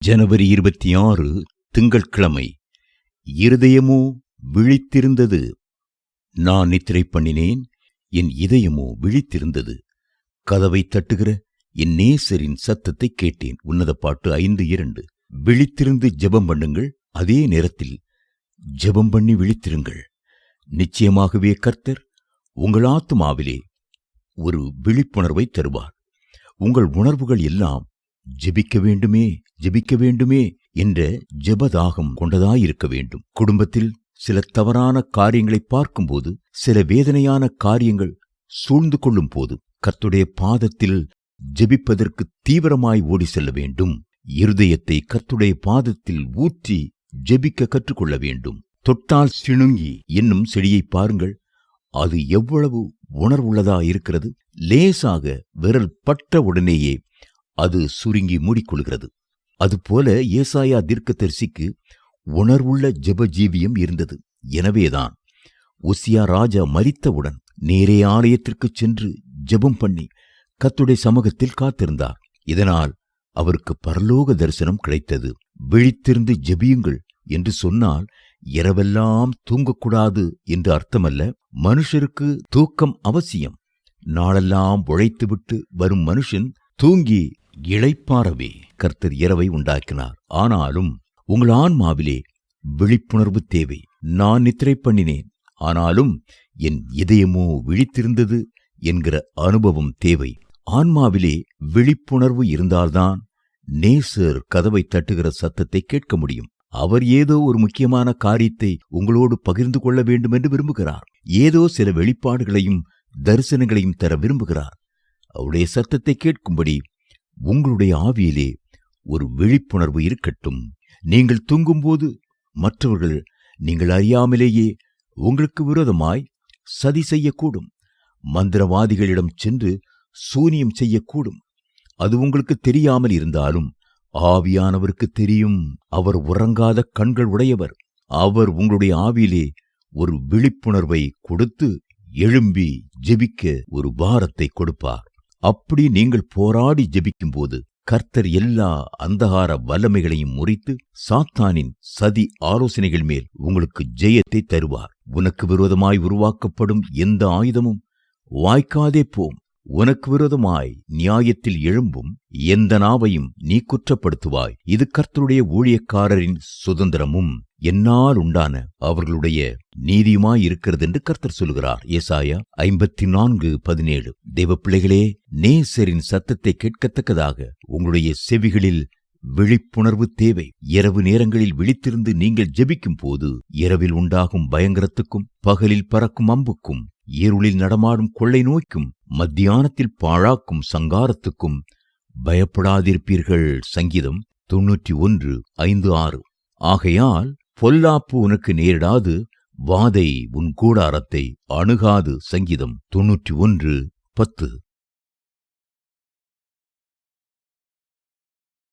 ஜனவரி 26 திங்கட்கிழமை. இருதயமோ விழித்திருந்தது. நான் நித்திரை பண்ணினேன், என் இதயமோ விழித்திருந்தது. கதவை தட்டுகிற என் நேசரின் சத்தத்தை கேட்டேன். உன்னத பாட்டு 5:2. விழித்திருந்து ஜெபம் பண்ணுங்கள், அதே நேரத்தில் ஜெபம் பண்ணி விழித்திருங்கள். நிச்சயமாகவே கர்த்தர் உங்கள் ஆத்துமாவிலே ஒரு விழிப்புணர்வை தருவார். உங்கள் உணர்வுகள் எல்லாம் ஜெபிக்க வேண்டுமே, ஜெபிக்க வேண்டுமே என்ற ஜெபதாகம் கொண்டதாயிருக்க வேண்டும். குடும்பத்தில் சில தவறான காரியங்களை பார்க்கும்போது, சில வேதனையான காரியங்கள் சூழ்ந்து கொள்ளும் போது, கர்த்தருடைய பாதத்தில் ஜெபிப்பதற்கு தீவிரமாய் ஓடி செல்ல வேண்டும். இருதயத்தை கர்த்தருடைய பாதத்தில் ஊற்றி ஜெபிக்க கற்றுக்கொள்ள வேண்டும். தொட்டால் சிணுங்கி என்னும் செடியை பாருங்கள், அது எவ்வளவு உணர்வுள்ளதா இருக்கிறது. லேசாக விரல் பட்ட உடனேயே அது சுருங்கி மூடிக்கொள்கிறது. அதுபோல ஏசாயா தீர்க்கதரிசிக்கு உணர்வுள்ள ஜெபஜீவியம் இருந்தது. எனவேதான் உசியா ராஜா மரித்தவுடன் நேரே ஆலயத்திற்குச் சென்று ஜெபம் பண்ணி கர்த்தருடைய சமூகத்தில் காத்திருந்தார். இதனால் அவருக்கு பரலோக தரிசனம் கிடைத்தது. விழித்திருந்து ஜெபியுங்கள் என்று சொன்னால் இரவெல்லாம் தூங்கக்கூடாது என்று அர்த்தமல்ல. மனுஷருக்கு தூக்கம் அவசியம். நாளெல்லாம் உழைத்துவிட்டு வரும் மனுஷன் தூங்கி இளைப்பாறவே கர்த்தர் இரவை உண்டாக்கினார். ஆனாலும் உங்கள் ஆன்மாவிலே விழிப்புணர்வு தேவை. நான் நித்திரை பண்ணினேன், ஆனாலும் என் இதயமோ விழித்திருந்தது என்கிற அனுபவம் தேவை. ஆன்மாவிலே விழிப்புணர்வு இருந்தால்தான் நேசர் கதவை தட்டுகிற சத்தத்தை கேட்க முடியும். அவர் ஏதோ ஒரு முக்கியமான காரியத்தை உங்களோடு பகிர்ந்து கொள்ள வேண்டும் என்று விரும்புகிறார். ஏதோ சில வெளிப்பாடுகளையும் தரிசனங்களையும் தர விரும்புகிறார். அவருடைய சத்தத்தை கேட்கும்படி உங்களுடைய ஆவியிலே ஒரு விழிப்புணர்வு இருக்கட்டும். நீங்கள் தூங்கும்போது மற்றவர்கள் நீங்கள் அறியாமலேயே உங்களுக்கு விரோதமாய் சதி செய்யக்கூடும். மந்திரவாதிகளிடம் சென்று சூனியம் செய்யக்கூடும். அது உங்களுக்கு தெரியாமல் இருந்தாலும் ஆவியானவருக்கு தெரியும். அவர் உறங்காத கண்கள் உடையவர். அவர் உங்களுடைய ஆவியிலே ஒரு விழிப்புணர்வை கொடுத்து எழும்பி ஜெபிக்க ஒரு பாரத்தை கொடுப்பார். அப்படி நீங்கள் போராடி ஜெபிக்கும்போது கர்த்தர் எல்லா அந்தகார வல்லமைகளையும் முறித்து சாத்தானின் சதி ஆலோசனைகள் மேல் உங்களுக்கு ஜெயத்தை தருவார். உனக்கு விரோதமாய் உருவாக்கப்படும் எந்த ஆயுதமும் வாய்க்காதே போம். உனக்கு விரோதமாய் நியாயத்தில் எழும்பும் எந்த நாவையும் நீ குற்றப்படுத்துவாய். இது கர்த்தருடைய ஊழியக்காரரின் சுதந்திரமும் என்னால் உண்டான அவர்களுடைய நீதியுமாயிருக்கிறது என்று கர்த்தர் சொல்கிறார். ஏசாயா 54:17. தேவ பிள்ளைகளே, நேசரின் சத்தத்தை கேட்கத்தக்கதாக உங்களுடைய செவிகளில் விழிப்புணர்வு தேவை. இரவு நேரங்களில் விழித்திருந்து நீங்கள் ஜெபிக்கும் போது இரவில் உண்டாகும் பயங்கரத்துக்கும், பகலில் பறக்கும் அம்புக்கும், இருளில் நடமாடும் கொள்ளை நோய்க்கும், மத்தியானத்தில் பாழாக்கும் சங்காரத்துக்கும் பயப்படாதிருப்பீர்கள். சங்கீதம் 91:5-6. ஆகையால் பொல்லாப்பு உனக்கு நேரிடாது, வாதை உன் கூடாரத்தை அணுகாது. சங்கீதம் 91:10.